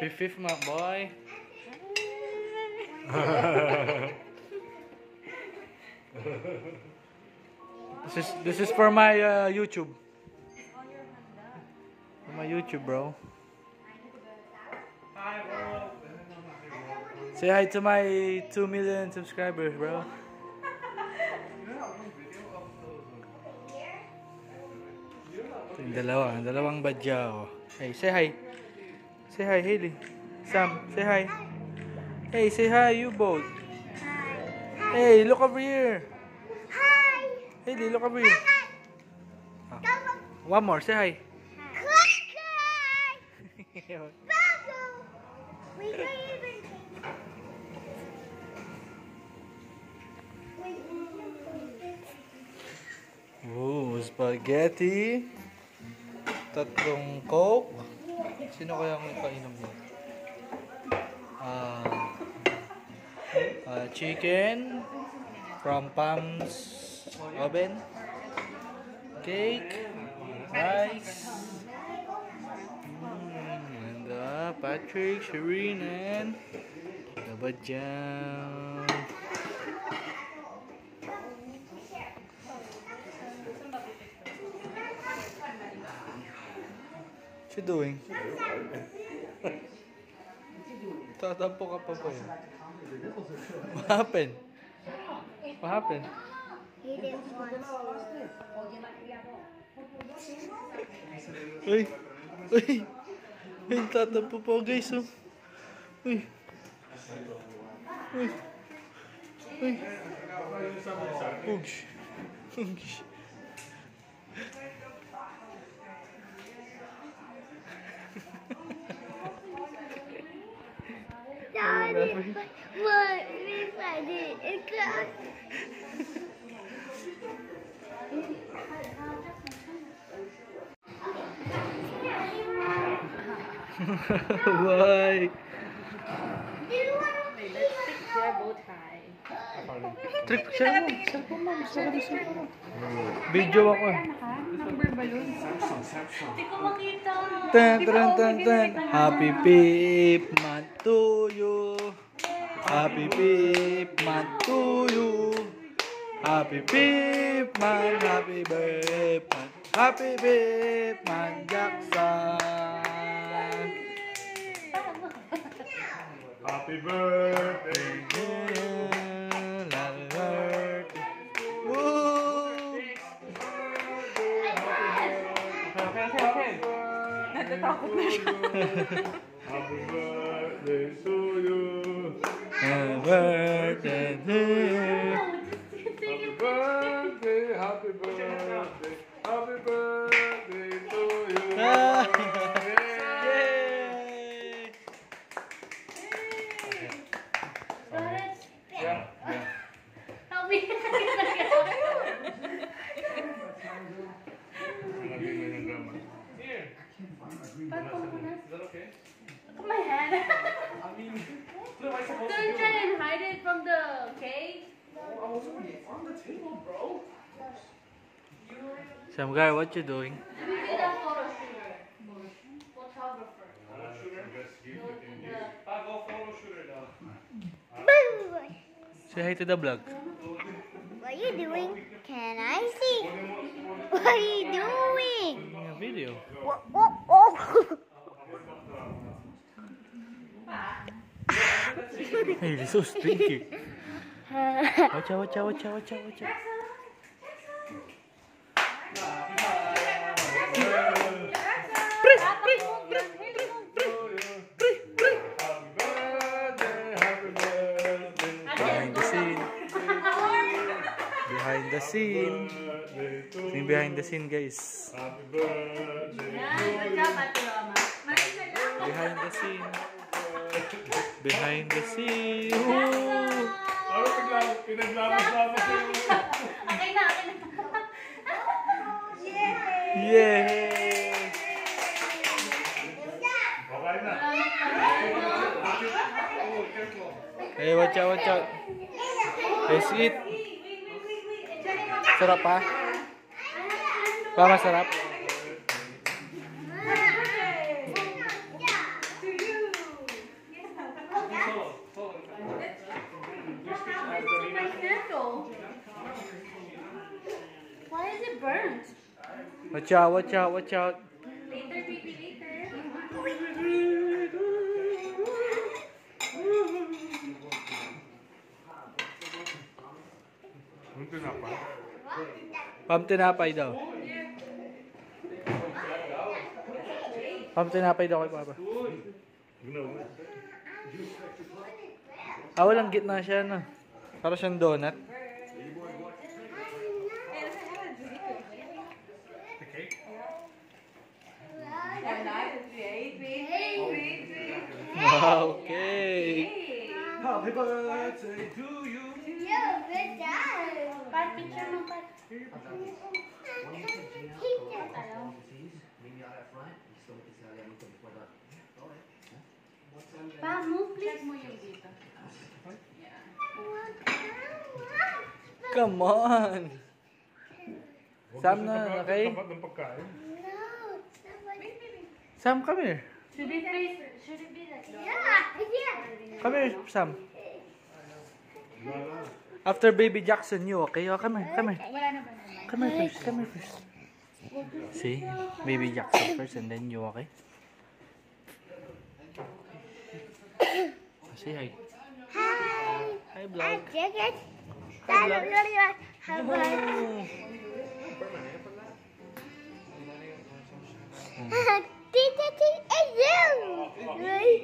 Happy 5th month, boy. This is for my YouTube. For my YouTube, bro. Say hi to my 2 million subscribers, bro. Yung dalawang badyaw. Hey, say hi. Say hi, Haley. Sam, say hi. Hey, say hi, you both. Hi. Hey, look over here. Hi. Haley, look over here. One more, say hi. Oh, spaghetti. 3 Coke. Sino kaya ang ipainom mo? Chicken from Pam's oven. Cake. Rice. And Patrick, Shireen, and Kabadjang. What you doing? Tatampo ka pa ba yun? What happened? What happened? He didn't want to. Uy! Uy! Uy! Tatampo pa guys, oh! Uy! Uy! Uy! Ugs! Ugs! Daddy, what? I did. It got. Why? Trick picture mo. Cellphone mo. Gusto ko gusto ko. Video ako. Number ba yun? Hindi ko makita. Tan. Happy 5th month to you. Happy 5th month to you. Happy 5th month. Happy birthday month. Happy 5th month, Jackson. Happy birthday. Happy birthday. Okay. Natatakot na siya. Happy birthday to you. Happy birthday to you. Happy birthday, happy birthday, happy birthday to you. Yay! Yeah. Help me. Here. Is that okay? Look at my hand. I mean, what am I supposed to Don't do? try and hide it from the cake. I was already on the table, bro. Some guy, what you doing? Let me get that photo shooter. Photographer. I go photo shooter now. Say hi to the vlog. What are you doing? Can I see? What are you doing? A video. Oh. Hey, this is so stinky. Watch out. Behind the scene. Yung behind the scene, guys. Happy birthday. Good job, Ate Roma. Behind the scene. Behind the scene. Ano pinaglamas-lamas yung... Okay na. Yay! Okay na. Hey, watch out. Let's eat. Sarap pa? Masarap? burnt. Watch out, watch out, watch out. Later, baby, later. Ano tinapay? Pam tinapay daw. Pam tinapay daw kay Papa. Ginawa. Walang gitna siya, no? Para siyang donut. Wow, okay. Happy birthday to you. You, good job. Pat, picture mo, Pat. Pa, move please. Mo yung dito. Come on. Sam na, okay? Tapat ng pagkain. Sam, come here. Should it be like that? Yeah. Come here, Sam. After Baby Jackson, you okay? Oh, come here, come here. Wala na ba naman? Come here first, come here first. See? Baby Jackson first and then you, okay? Say hi. Hi. Hi, I vlog. take it. Hi, vlog. How about Tita and you.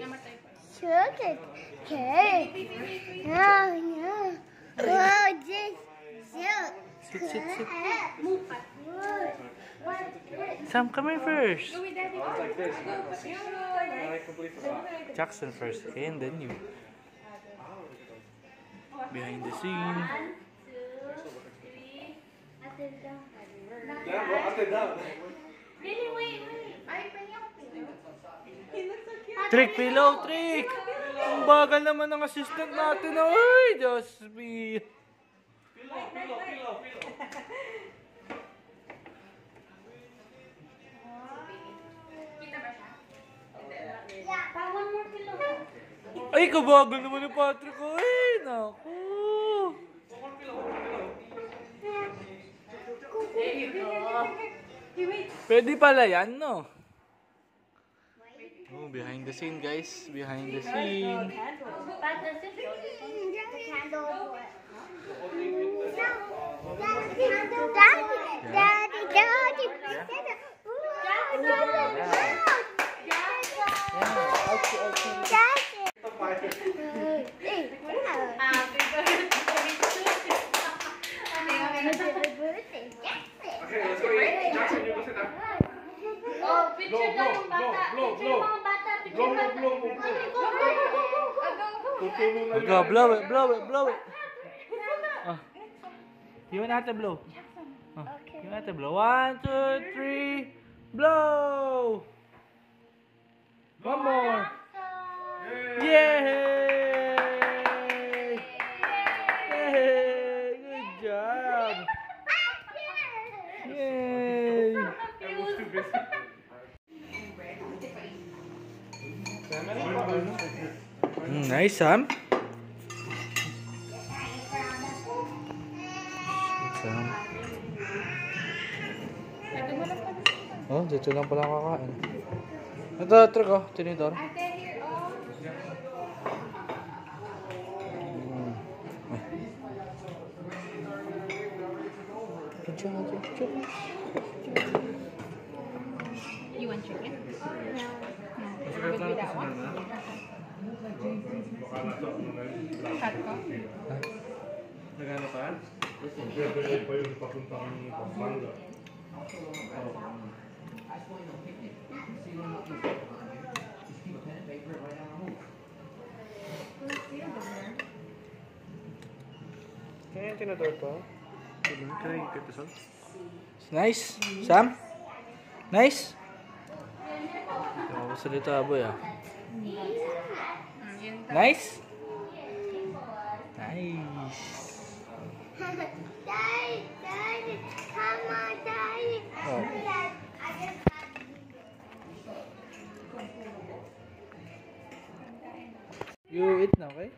Namatay pa. Chocolate cake. No, no. Oh, just silk. Sit, sit, sit. Move, Pat. Sam, come here first. Go with daddy. Jackson first, okay? And then you. Behind the scene. 1, 2, 3. Really, wait. Ay, panyang pillow. He looks so cute. Trick, pillow, trick! Ang bagal naman ng assistant natin. Ay, just be. Kita ba siya? Pa, one more pillow. Ay, kabagal naman ni Patrick. Ay, naku. There you go. Hey, wait. Pwede pala yan, no? Oh, behind the scene, guys. Behind the scene. Pat, does it show this one? The candle. Daddy, Daddy, Daddy. Oh, picture daw yung bata. Blow, Picture yung blow. mga bata. Picture Blow, bata. blow, blow, blow. Tutulong na Go, blow it, blow it, blow it. Oh. You want to blow? Oh. You want to blow? 1, 2, 3, blow! One more. Yay! Yay! Good job! Yay! Nice, Sam. Sam. Oh, dito lang pala kakain. Ito, trick oh, tinidor. You want chicken? No. Good with that one? Cut ko? Nagano pa? Pwede pa yung papuntang Pampanga. Kaya yung tinador pa? Kaya yung kitasal? Nice! Sam? Nice? Salita boy ah. Nice? Nice. Daddy, Daddy, come on, Daddy. Oh. You eat now, okay?